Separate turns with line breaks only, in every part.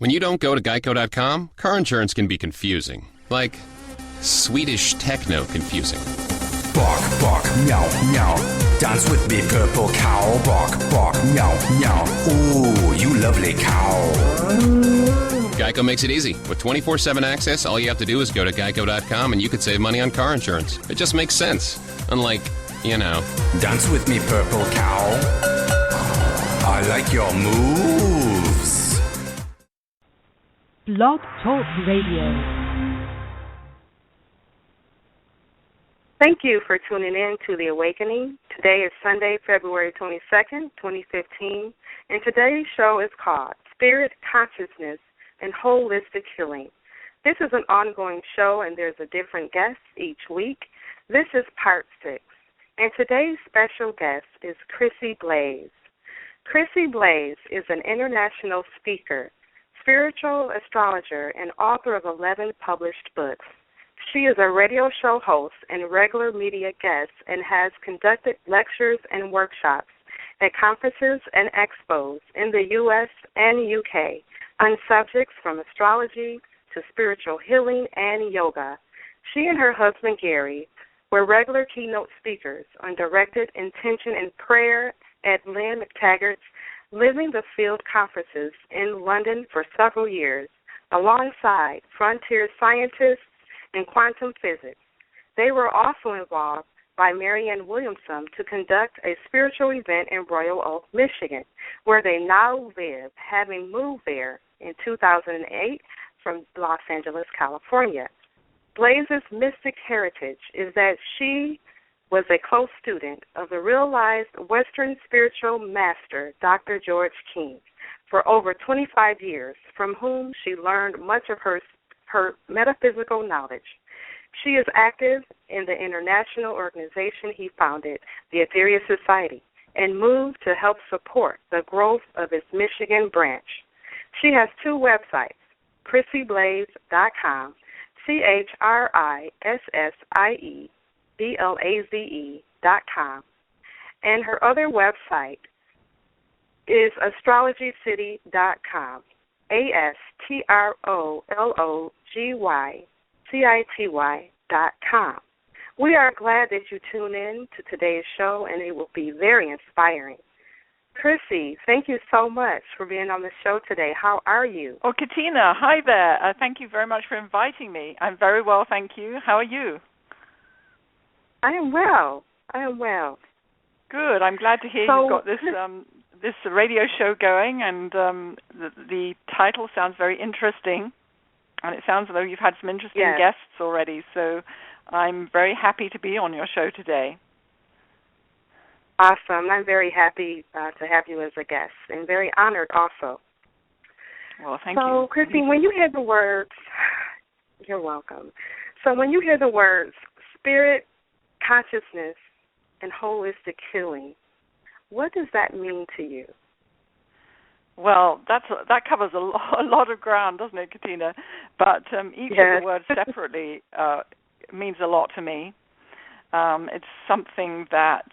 When you don't go to Geico.com, car insurance can be confusing. Like Swedish techno confusing.
Bark, bark, meow, meow. Dance with me, purple cow. Bark, bark, meow, meow. Ooh, you lovely cow.
Geico makes it easy. With 24/7 access, all you have to do is go to Geico.com and you could save money on car insurance. It just makes sense. Unlike,
Dance with me, purple cow. I like your moves.
Blog Talk Radio.
Thank you for tuning in to The Awakening. Today is Sunday, February 22nd, 2015, and today's show is called Spirit, Consciousness, and Wholistic Healing. This is an ongoing show, and there's a different guest each week. This is part 6, and today's special guest is Chrissie Blaze. Chrissie Blaze is an international speaker, spiritual astrologer, and author of 11 published books. She is a radio show host and regular media guest and has conducted lectures and workshops at conferences and expos in the U.S. and U.K. on subjects from astrology to spiritual healing and yoga. She and her husband, Gary, were regular keynote speakers on directed intention and prayer at Lynn McTaggart's Living the Field conferences in London for several years, alongside frontier scientists in quantum physics. They were also involved by Marianne Williamson to conduct a spiritual event in Royal Oak, Michigan, where they now live, having moved there in 2008 from Los Angeles, California. Blaze's mystic heritage is that she was a close student of the realized Western spiritual master, Dr. George King, for over 25 years, from whom she learned much of her metaphysical knowledge. She is active in the international organization he founded, the Ethereal Society, and moved to help support the growth of its Michigan branch. She has 2 websites, ChrissieBlaze.com, ChrissieBlaze.com, and her other website is astrologycity.com, astrologycity.com. We are glad that you tune in to today's show, and it will be very inspiring. Chrissie, thank you so much for being on the show today. How are you?
Oh, Katina, hi there. Thank you very much for inviting me. I'm very well, thank you. How are you?
I am well.
Good. I'm glad to hear you've got this this radio show going, and the title sounds very interesting, and it sounds as though you've had some interesting guests already, so I'm very happy to be on your show today.
Awesome. I'm very happy to have you as a guest, and very honored also.
Well, thank you.
So, Chrissie, when you hear the words, you're welcome. So when you hear the words spirit, consciousness, and holistic healing, what does that mean to you?
Well, that covers a lot of ground, doesn't it, Katina? But each of the words separately means a lot to me. It's something that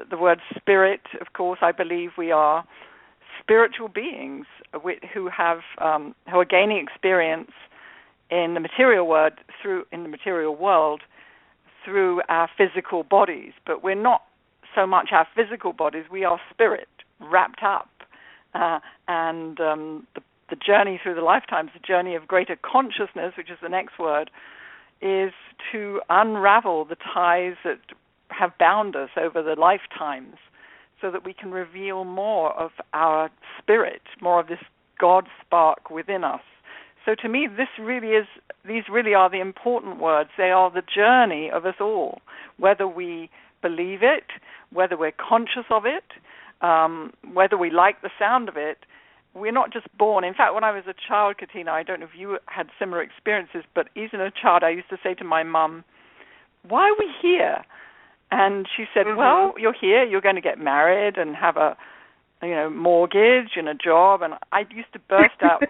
the word spirit, of course, I believe we are spiritual beings who are gaining experience in the material world through our physical bodies. But we're not so much our physical bodies, we are spirit wrapped up. And the journey through the lifetimes, the journey of greater consciousness, which is the next word, is to unravel the ties that have bound us over the lifetimes so that we can reveal more of our spirit, more of this God spark within us. So to me, these really are the important words. They are the journey of us all, whether we believe it, whether we're conscious of it, whether we like the sound of it. We're not just born. In fact, when I was a child, Katina, I don't know if you had similar experiences, but even as a child, I used to say to my mum, "Why are we here?" And she said, "Well, you're here, you're going to get married and have a mortgage and a job." And I used to burst out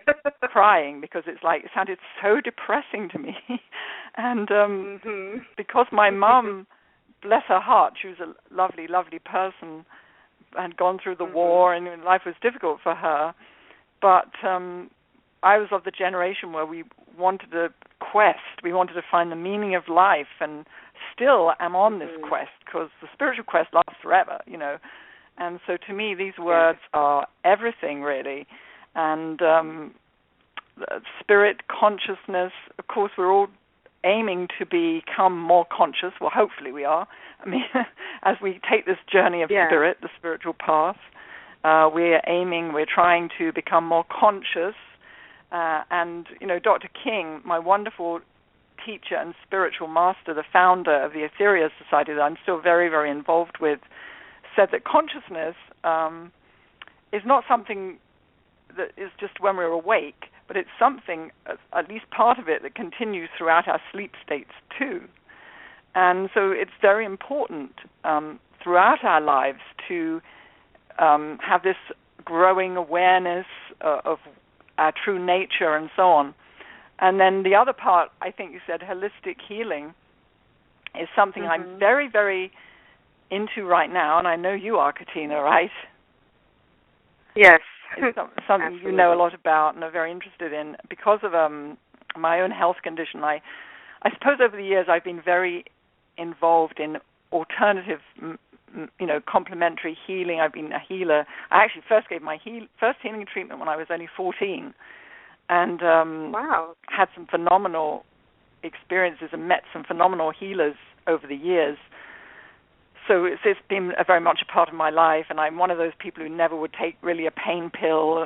crying because it sounded so depressing to me. And because my mum, bless her heart, she was a lovely, lovely person, had gone through the war and life was difficult for her. But I was of the generation where we wanted a quest. We wanted to find the meaning of life, and still am on this quest, because the spiritual quest lasts forever, And so to me, these words are everything, really. And spirit, consciousness, of course, we're all aiming to become more conscious. Well, hopefully we are. I mean, as we take this journey of spirit, the spiritual path, we're trying to become more conscious. And, Dr. King, my wonderful teacher and spiritual master, the founder of the Ethereal Society that I'm still very, very involved with, said that consciousness is not something that is just when we're awake, but it's something, at least part of it, that continues throughout our sleep states too. And so it's very important throughout our lives to have this growing awareness of our true nature and so on. And then the other part, I think you said holistic healing, is something I'm very, very into right now, and I know you are, Katina, right?
Yes.
It's something you know a lot about and are very interested in. Because of my own health condition, I suppose over the years I've been very involved in alternative, complementary healing. I've been a healer. I actually first gave my first healing treatment when I was only 14, and had some phenomenal experiences and met some phenomenal healers over the years. So it's been very much a part of my life, and I'm one of those people who never would take really a pain pill.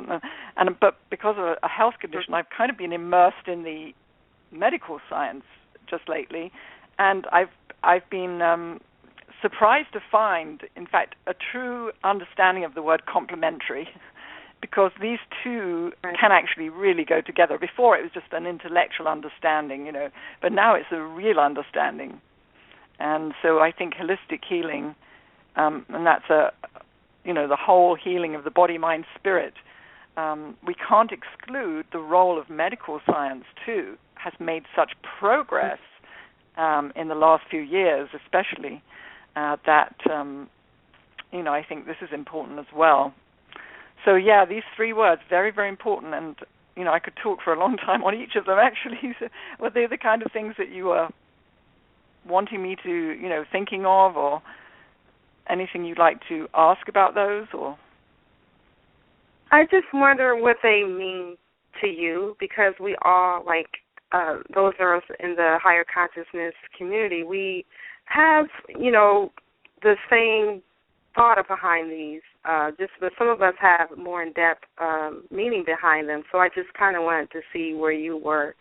But because of a health condition, I've kind of been immersed in the medical science just lately, and I've been surprised to find, in fact, a true understanding of the word complementary, because these two can actually really go together. Before it was just an intellectual understanding, but now it's a real understanding. And so I think holistic healing, and that's the whole healing of the body, mind, spirit. We can't exclude the role of medical science too. Has made such progress in the last few years, especially that I think this is important as well. So these three words, very, very important, and I could talk for a long time on each of them actually. Well, they're the kind of things that you are wanting me to, thinking of, or anything you'd like to ask about those, or?
I just wonder what they mean to you, because we all, like those of us in the higher consciousness community, we have, the same thought behind these, but some of us have more in-depth meaning behind them. So I just kind of wanted to see where you were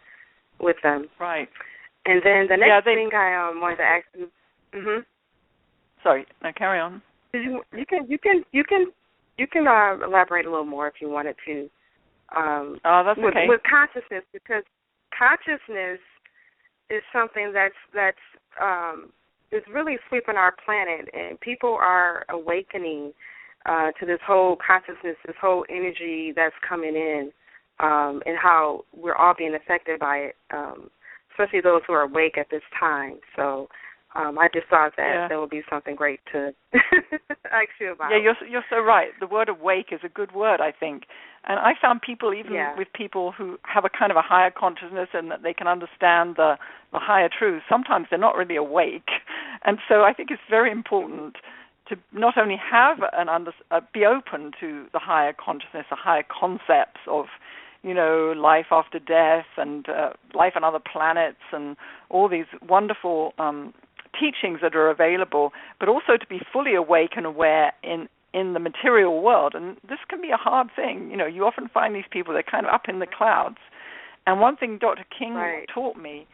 with them.
Right.
And then the next thing I wanted to ask you.
Sorry, now carry on.
You can elaborate a little more if you wanted to.
That's okay.
With consciousness, because consciousness is something that's is really sweeping our planet, and people are awakening to this whole consciousness, this whole energy that's coming in, and how we're all being affected by it. Especially those who are awake at this time. So I just thought that would be something great to ask you about.
Yeah, you're so right. The word awake is a good word, I think. And I found people, even with people who have a kind of a higher consciousness and that they can understand the higher truth, sometimes they're not really awake. And so I think it's very important to not only have be open to the higher consciousness, the higher concepts of life after death and life on other planets and all these wonderful teachings that are available, but also to be fully awake and aware in the material world. And this can be a hard thing. You often find these people, they're kind of up in the clouds. And one thing Dr. King taught me,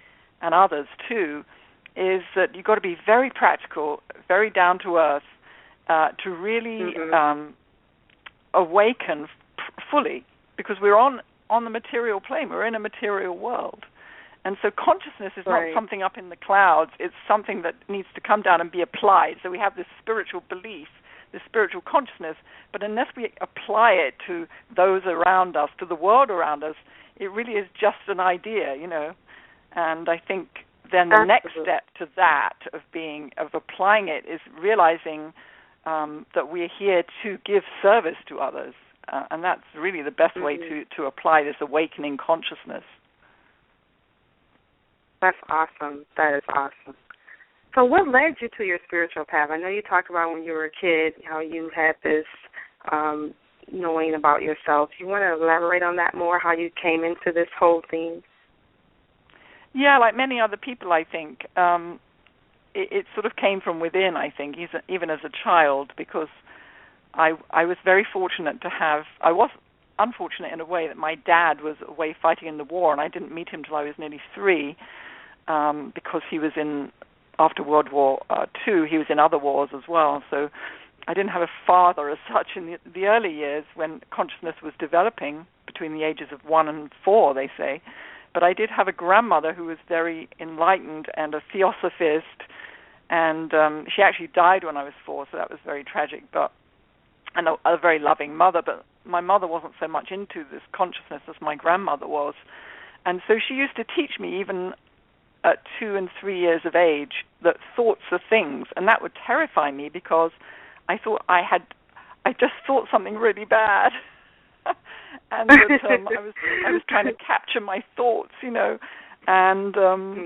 and others too, is that you've got to be very practical, very down to earth, to really awaken fully, because we're on the material plane. We're in a material world. And so consciousness is not something up in the clouds. It's something that needs to come down and be applied. So we have this spiritual belief, this spiritual consciousness, but unless we apply it to those around us, to the world around us, it really is just an idea, And I think then the next step to that of applying it is realizing that we're here to give service to others. and that's really the best way to apply this awakening consciousness.
That's awesome. That is awesome. So what led you to your spiritual path? I know you talked about when you were a kid, how you had this knowing about yourself. Do you want to elaborate on that more, how you came into this whole thing?
Yeah, like many other people, I think. It sort of came from within, I think, even as a child, because I was very fortunate to have, I was unfortunate in a way that my dad was away fighting in the war, and I didn't meet him till I was nearly 3, because he was after World War II, he was in other wars as well, so I didn't have a father as such in the early years when consciousness was developing between the ages of 1 and 4, they say. But I did have a grandmother who was very enlightened and a theosophist, and she actually died when I was 4, so that was very tragic, and a very loving mother. But my mother wasn't so much into this consciousness as my grandmother was. And so she used to teach me, even at 2 and 3 years of age, that thoughts are things, and that would terrify me because I thought I just thought something really bad. And that, I was trying to capture my thoughts, and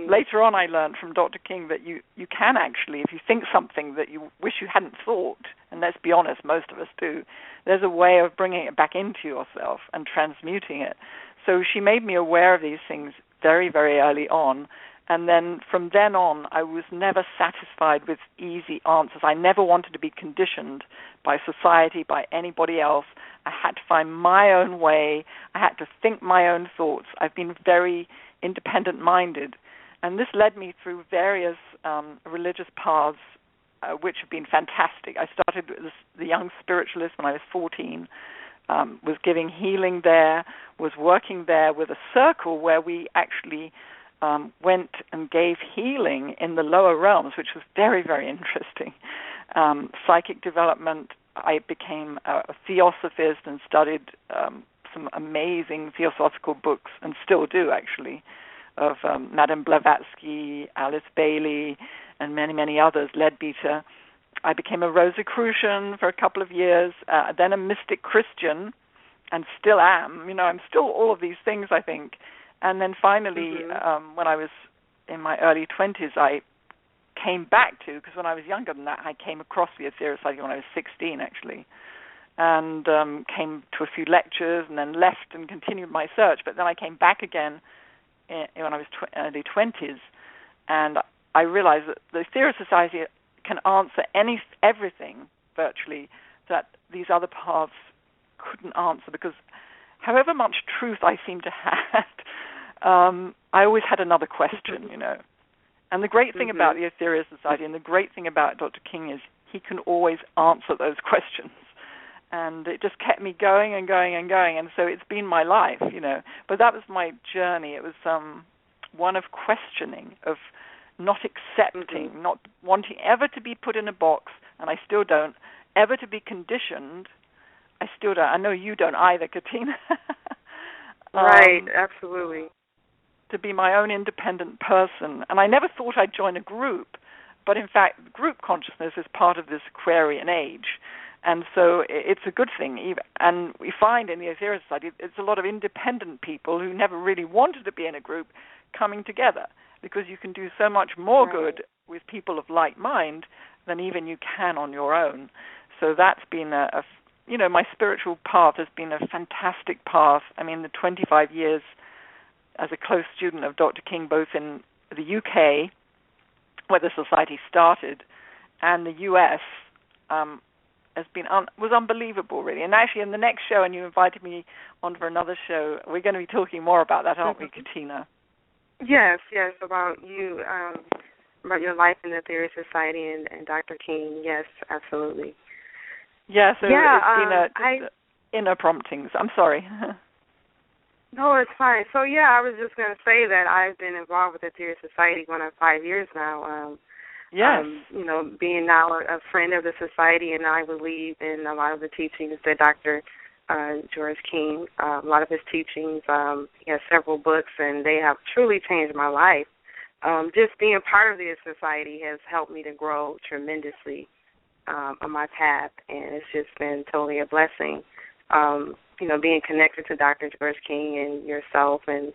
later on I learned from Dr. King that you can actually, if you think something that you wish you hadn't thought, and let's be honest, most of us do, there's a way of bringing it back into yourself and transmuting it. So she made me aware of these things very, very early on, and then from then on I was never satisfied with easy answers. I never wanted to be conditioned by society, by anybody else. I had to find my own way. I had to think my own thoughts. I've been very independent-minded, and this led me through various religious paths, which have been fantastic. I started with the Young Spiritualist when I was 14, was giving healing there, was working there with a circle where we actually went and gave healing in the lower realms, which was very, very interesting. Psychic development. I became a theosophist and studied some amazing theosophical books, and still do actually, of Madame Blavatsky, Alice Bailey, and many, many others. I became a Rosicrucian for a couple of years, then a mystic Christian, and still am. I'm still all of these things, I think. And then finally, when I was in my early 20s, I came back to, because when I was younger than that, I came across the Aetherius Society when I was 16, actually, and came to a few lectures and then left and continued my search. But then I came back again when I was early 20s, and I realized that the Aetherius Society can answer everything, virtually, that these other paths couldn't answer, because however much truth I seemed to have, I always had another question, And the great thing about the Aetherius Society and the great thing about Dr. King is he can always answer those questions. And it just kept me going and going and going. And so it's been my life, But that was my journey. It was one of questioning, of not accepting, not wanting ever to be put in a box, and I still don't, ever to be conditioned. I still don't. I know you don't either, Katina.
Right, absolutely.
To be my own independent person. And I never thought I'd join a group, but in fact, group consciousness is part of this Aquarian age. And so it's a good thing. And we find in the Aetherius Society, it's a lot of independent people who never really wanted to be in a group coming together, because you can do so much more good with people of like mind than even you can on your own. So that's been my spiritual path has been a fantastic path. I mean, the 25 years as a close student of Dr. King, both in the UK, where the society started, and the US, was unbelievable, really. And actually, in the next show, and you invited me on for another show, we're going to be talking more about that, aren't we, Katina?
Yes, about you, about your life in the Aetherius Society and Dr. King. Yes, absolutely.
Yeah, so it's been inner promptings. I'm sorry.
No, it's fine. So, I was just going to say that I've been involved with the Aetherius Society going on 5 years now.
Yes.
Being now a friend of the society, and I believe in a lot of the teachings that Dr. George King, a lot of his teachings, he has several books, and they have truly changed my life. Just being part of the society has helped me to grow tremendously on my path, and it's just been totally a blessing. being connected to Dr. George King and yourself and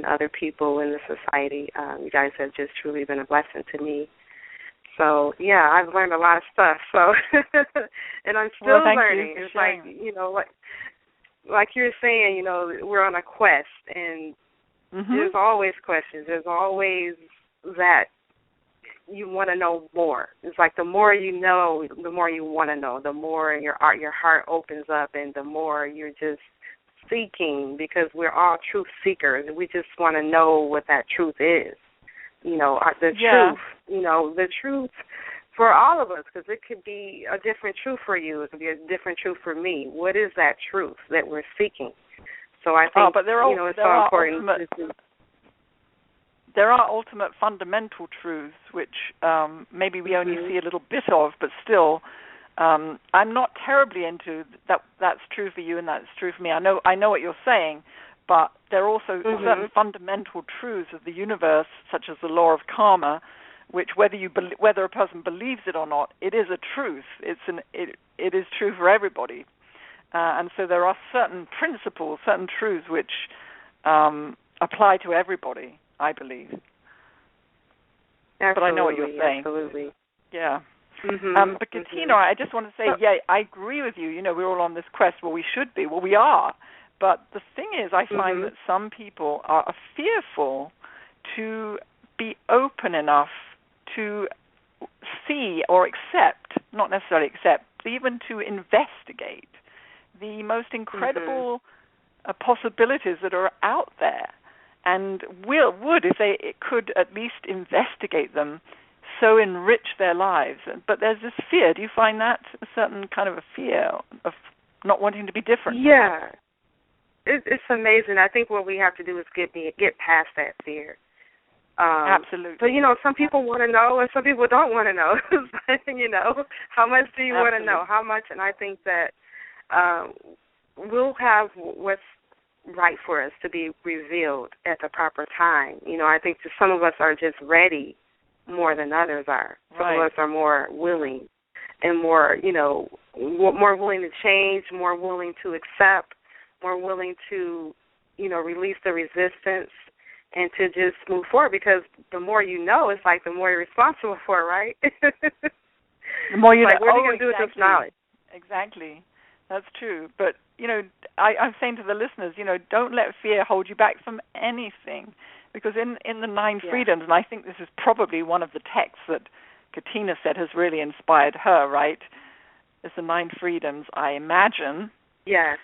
other people in the society. You guys have just truly been a blessing to me. So, yeah, I've learned a lot of stuff. So, and I'm still learning. It's like you're saying, we're on a quest, and there's always questions. There's always that you want to know more. It's like the more you know, the more you want to know. The more your heart opens up, and the more you're just seeking, because we're all truth seekers. We just want to know what that truth is. Truth. The truth for all of us, because it could be a different truth for you. It could be a different truth for me. What is that truth that we're seeking? So I think it's so important. There are
ultimate fundamental truths which maybe we only see a little bit of, but still, I'm not terribly into that. That's true for you and that's true for me. I know what you're saying, but there are also certain fundamental truths of the universe, such as the law of karma, which whether a person believes it or not, it is a truth. It is true for everybody, and so there are certain principles, certain truths which apply to everybody, I believe.
Absolutely,
but I know what you're saying.
Absolutely.
Yeah. But Katina, I just want to say, I agree with you. We're all on this quest. Well, we should be. Well, we are. But the thing is, I find that some people are fearful to be open enough to see or accept, not necessarily accept, but even to investigate the most incredible possibilities that are out there, and would, if they could at least investigate them, so enrich their lives. But there's this fear. Do you find that a certain kind of a fear of not wanting to be different?
Yeah. It's amazing. I think what we have to do is get past that fear.
Absolutely.
But, some people want to know and some people don't want to know. How much do you want to know? How much? And I think that we'll have what's right for us to be revealed at the proper time. I think that some of us are just ready more than others are. Some of us are more willing and more willing to change, more willing to accept, more willing to, release the resistance and to just move forward, because the more you know, it's like the more you're responsible for it, right?
The more you know.
What are you going to do with this knowledge?
Exactly. That's true. But, I'm saying to the listeners, don't let fear hold you back from anything, because in the 9 freedoms, and I think this is probably one of the texts that Katina said has really inspired her, right? It's the 9 freedoms, I imagine.
Yes.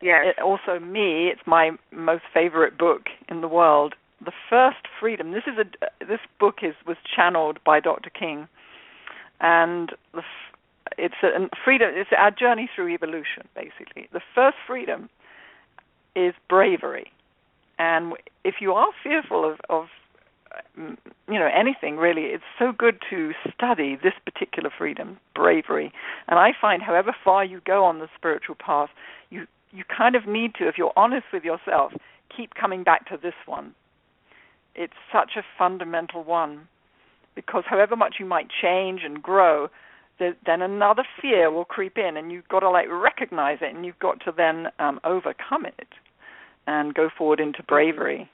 It's my most favorite book in the world. The first freedom. This book was channeled by Dr. King, and it's a freedom. It's our journey through evolution, basically. The first freedom is bravery, and if you are fearful of anything really, it's so good to study this particular freedom, bravery. And I find however far you go on the spiritual path, you kind of need to, if you're honest with yourself, keep coming back to this one. It's such a fundamental one, because however much you might change and grow, then another fear will creep in, and you've got to recognize it, and you've got to then overcome it and go forward into bravery.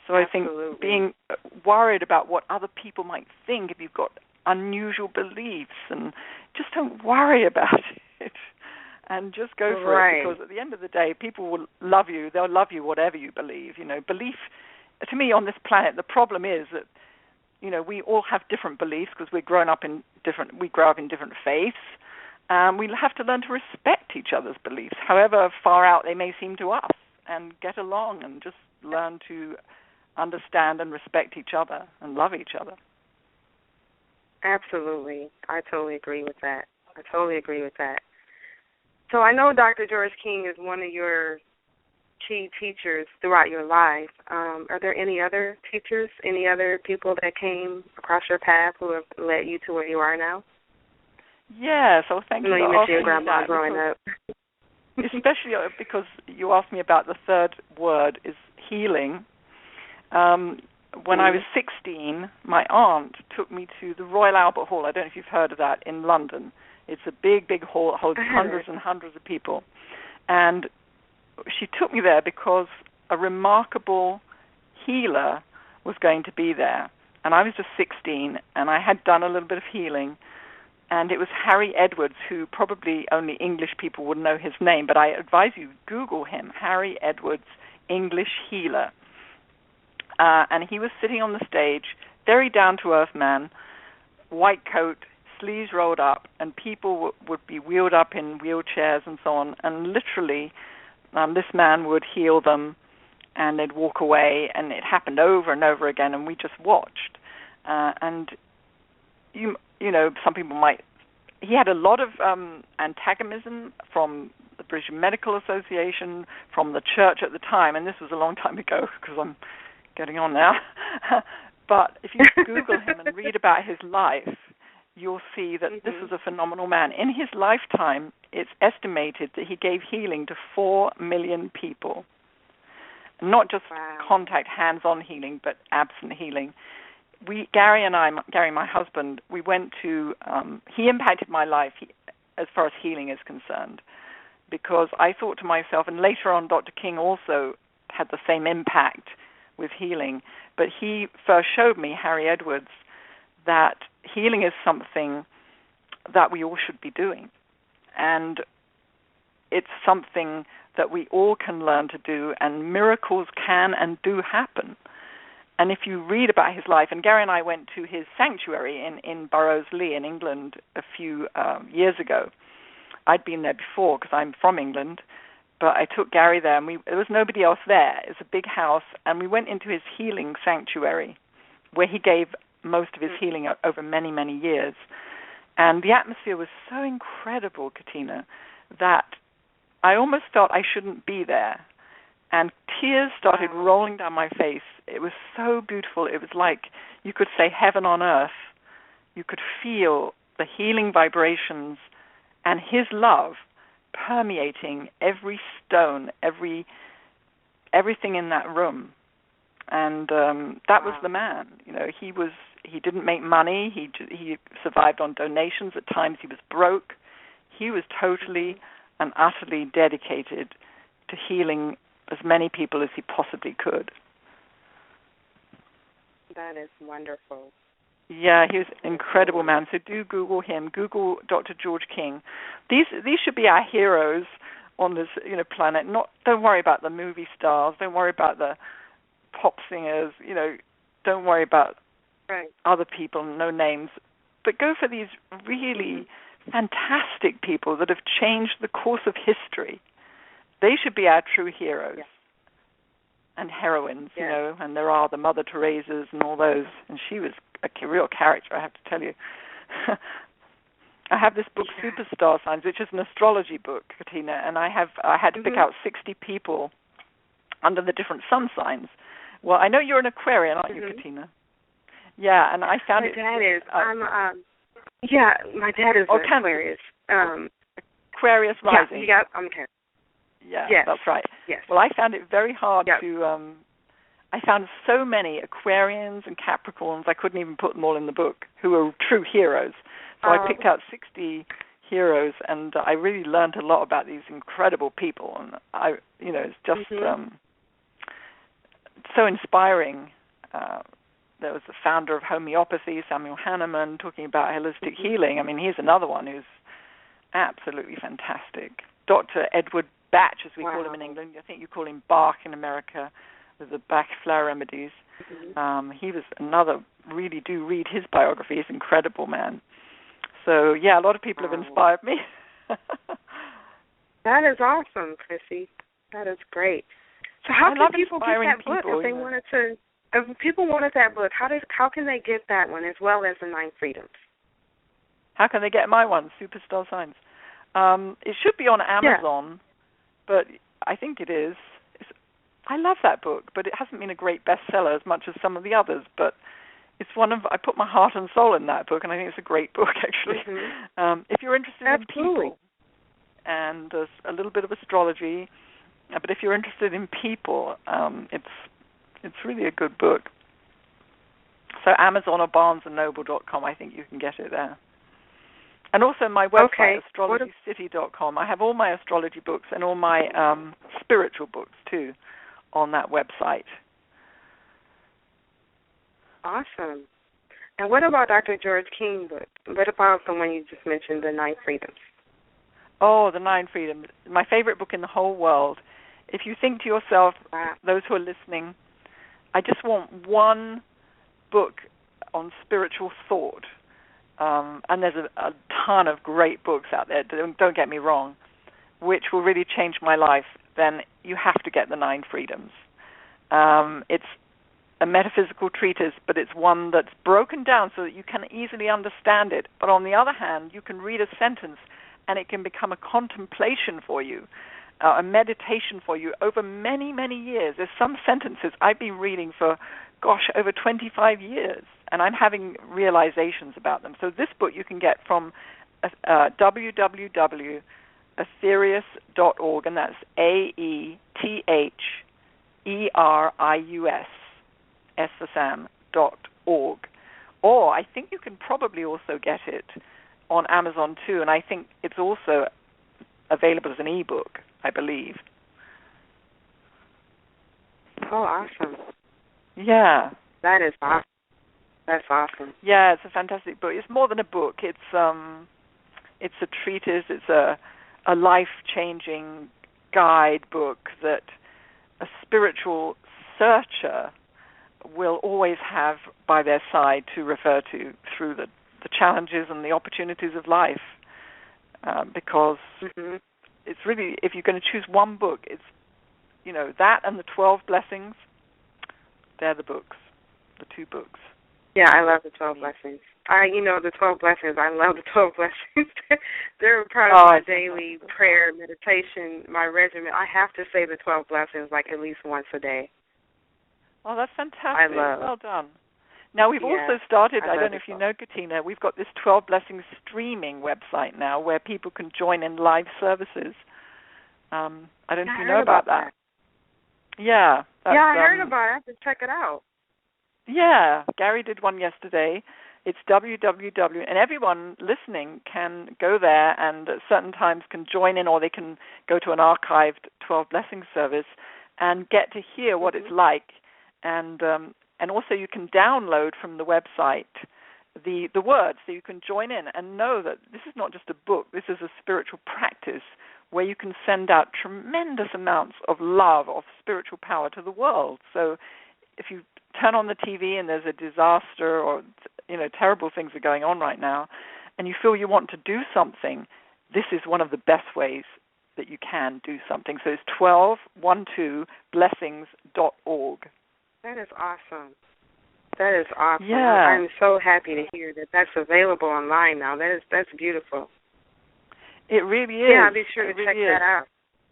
So I think being worried about what other people might think if you've got unusual beliefs, and just don't worry about it, and just go for it, because at the end of the day, people will love you. They'll love you whatever you believe. Belief, to me, on this planet, the problem is that, we all have different beliefs because we grow up in different faiths. We have to learn to respect each other's beliefs, however far out they may seem to us, and get along and just learn to understand and respect each other and love each other.
Absolutely. I totally agree with that. So I know Dr. George King is one of your key teachers throughout your life. Are there any other teachers, any other people that came across your path who have led you to where you are now?
Yeah, so thank you for asking me that.
Your grandma growing up.
Especially because you asked me about the third word is healing. When I was 16, my aunt took me to the Royal Albert Hall. I don't know if you've heard of that, in London. It's a big, big hall. It holds hundreds and hundreds of people. And she took me there because a remarkable healer was going to be there. And I was just 16, and I had done a little bit of healing. And it was Harry Edwards, who probably only English people would know his name, but I advise you, Google him, Harry Edwards, English healer. And he was sitting on the stage, very down-to-earth man, white coat, sleeves rolled up, and people would be wheeled up in wheelchairs and so on. And literally, this man would heal them, and they'd walk away, and it happened over and over again, and we just watched. And you know, some people might. He had a lot of antagonism from the British Medical Association, from the church at the time, and this was a long time ago because I'm getting on now. But if you Google him and read about his life, you'll see that this was a phenomenal man. In his lifetime, it's estimated that he gave healing to 4 million people. Not just contact, hands-on healing, but absent healing. Gary, my husband, we went to, he impacted my life as far as healing is concerned, because I thought to myself, and later on Dr. King also had the same impact with healing, but he first showed me, Harry Edwards, that healing is something that we all should be doing. And it's something that we all can learn to do, and miracles can and do happen. And if you read about his life, and Gary and I went to his sanctuary in Burroughs-Lee in England a few years ago. I'd been there before because I'm from England, but I took Gary there, and there was nobody else there. It was a big house, and we went into his healing sanctuary where he gave most of his healing over many, many years. And the atmosphere was so incredible, Katina, that I almost felt I shouldn't be there. And tears started rolling down my face. It was so beautiful. It was like you could say heaven on earth. You could feel the healing vibrations and his love permeating every stone, everything in that room. And that was the man. You know, he didn't make money. He survived on donations. At times he was broke. He was totally and utterly dedicated to healing as many people as he possibly could.
That is wonderful.
Yeah, he was an incredible man. So do Google him. Google Dr. George King. These should be our heroes on this planet. Don't worry about the movie stars. Don't worry about the pop singers. Don't worry about other people, no names. But go for these really fantastic people that have changed the course of history. They should be our true heroes and heroines, and there are the Mother Teresas and all those. And she was a real character, I have to tell you. I have this book, Superstar Signs, which is an astrology book, Katina, and I had to pick out 60 people under the different sun signs. Well, I know you're an Aquarian, aren't you, Katina? Yeah, and I found
my dad is. My dad is an Aquarius.
Aquarius rising.
Yeah, I'm Aquarius.
Yeah, that's right.
Yes.
Well, I found it very hard to. I found so many Aquarians and Capricorns, I couldn't even put them all in the book, who are true heroes. So I picked out 60 heroes, and I really learned a lot about these incredible people. And it's just so inspiring. There was the founder of homeopathy, Samuel Hahnemann, talking about holistic healing. I mean, he's another one who's absolutely fantastic. Dr. Edward Batch, as we call him in England. I think you call him Bach in America, with the Bach flower remedies. He was another, really do read his biography. He's an incredible man. So, a lot of people have inspired me.
That is awesome, Chrissie. That is great. So how can people get that book if they wanted to? If people wanted that book, how can they get that one as well as the 9 Freedoms?
How can they get my one, Superstar Signs? It should be on Amazon, but I think it is. I love that book, but it hasn't been a great bestseller as much as some of the others. But it's I put my heart and soul in that book, and I think it's a great book, actually. If you're interested in people and a little bit of astrology, but if you're interested in people, it's really a good book. So Amazon or BarnesandNoble.com, I think you can get it there. And also my website,
Okay.
astrologycity.com. I have all my astrology books and all my spiritual books, too, on that website.
Awesome. And what about Dr. George King book? What about the one you just mentioned, The Nine Freedoms?
Oh, The Nine Freedoms. My favorite book in the whole world. If you think to yourself,
Wow.
those who are listening, I just want one book on spiritual thought. And there's a ton of great books out there, don't get me wrong, which will really change my life. Then you have to get The Nine Freedoms. It's a metaphysical treatise, but it's one that's broken down so that you can easily understand it. But on the other hand, you can read a sentence and it can become a contemplation for you, a meditation for you over many, many years. There's some sentences I've been reading for, over 25 years, and I'm having realizations about them. So this book you can get from www.aetherius.org, and that's AETHERIUS, S for Sam.org. Or I think you can probably also get it on Amazon too, and I think it's also available as an ebook, I believe.
Oh, awesome.
Yeah.
That is awesome. That's awesome.
Yeah, it's a fantastic book. It's more than a book. It's a treatise. It's a life-changing guidebook that a spiritual searcher will always have by their side to refer to through the challenges and the opportunities of life. Because it's really, if you're going to choose one book, it's, that and the 12 Blessings. They're the books, the two books.
Yeah, I love the 12 Blessings. The 12 Blessings, I love the 12 Blessings. They're part of my daily prayer, meditation, my regimen. I have to say the 12 Blessings like at least once a day.
Oh, that's fantastic.
I love it.
Well done. Now, we've also started, I don't know if you know, Katina, we've got this 12 Blessings streaming website now where people can join in live services. I don't know if you know about that. Yeah.
I heard about it. I have to check it out.
Yeah, Gary did one yesterday. It's www, and everyone listening can go there and at certain times can join in, or they can go to an archived 12 Blessings service and get to hear what it's like. And also you can download from the website the words, so you can join in and know that this is not just a book, this is a spiritual practice where you can send out tremendous amounts of love, of spiritual power to the world. So if you turn on the TV and there's a disaster or, terrible things are going on right now, and you feel you want to do something, this is one of the best ways that you can do something. So it's 12blessings.org.
That is awesome. That is awesome.
Yeah.
I'm so happy to hear that that's available online now. That's beautiful.
It really is.
Yeah, I'll be sure to check that out.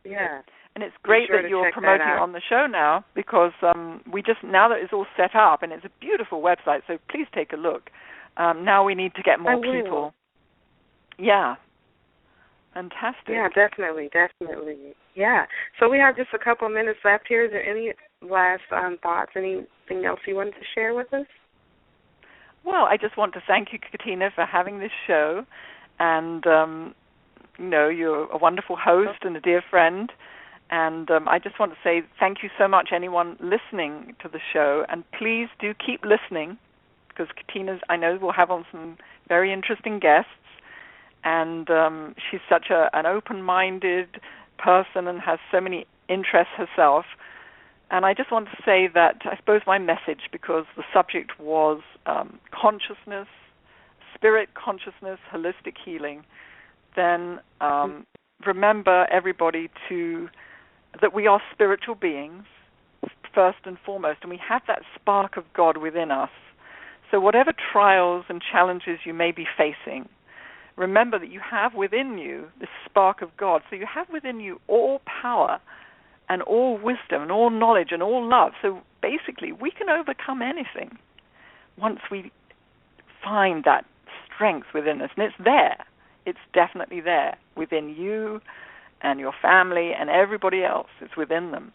Yeah.
And it's great that you're promoting it on the show now, because now that it's all set up, and it's a beautiful website, so please take a look. Now we need to get more people. Yeah. Fantastic.
Yeah, definitely. Yeah. So we have just a couple of minutes left here. Is there any last thoughts, anything else you wanted to share with us?
Well, I just want to thank you, Katina, for having this show. And, you're a wonderful host and a dear friend. And I just want to say thank you so much, anyone listening to the show. And please do keep listening, because Katina, I know, will have on some very interesting guests. And she's such an open-minded person and has so many interests herself. And I just want to say that, I suppose my message, because the subject was consciousness, spirit consciousness, holistic healing, then remember, everybody, that we are spiritual beings, first and foremost, and we have that spark of God within us. So whatever trials and challenges you may be facing, remember that you have within you this spark of God. So you have within you all power and all wisdom and all knowledge and all love. So basically, we can overcome anything once we find that strength within us. And it's there. It's definitely there within you and your family and everybody else. It's within them.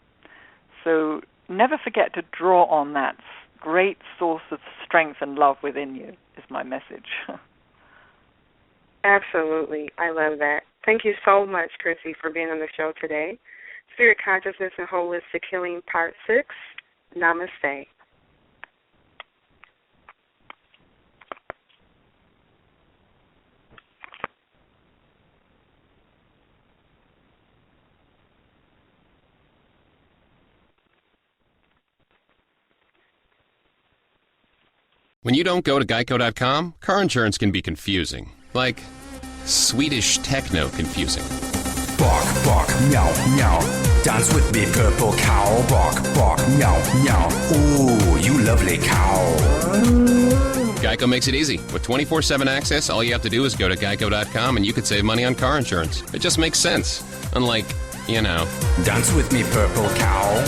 So never forget to draw on that great source of strength and love within you, is my message.
Absolutely. I love that. Thank you so much, Chrissie, for being on the show today. Spirit Consciousness and Holistic Healing, Part 6. Namaste.
When you don't go to Geico.com, car insurance can be confusing. Like Swedish techno confusing.
Bark, bark, meow, meow. Dance with me, purple cow. Bark, bark, meow, meow. Ooh, you lovely cow.
Geico makes it easy. With 24/7 access, all you have to do is go to Geico.com and you could save money on car insurance. It just makes sense. Unlike,
Dance with me, purple cow.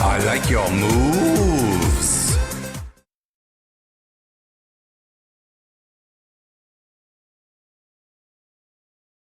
I like your move.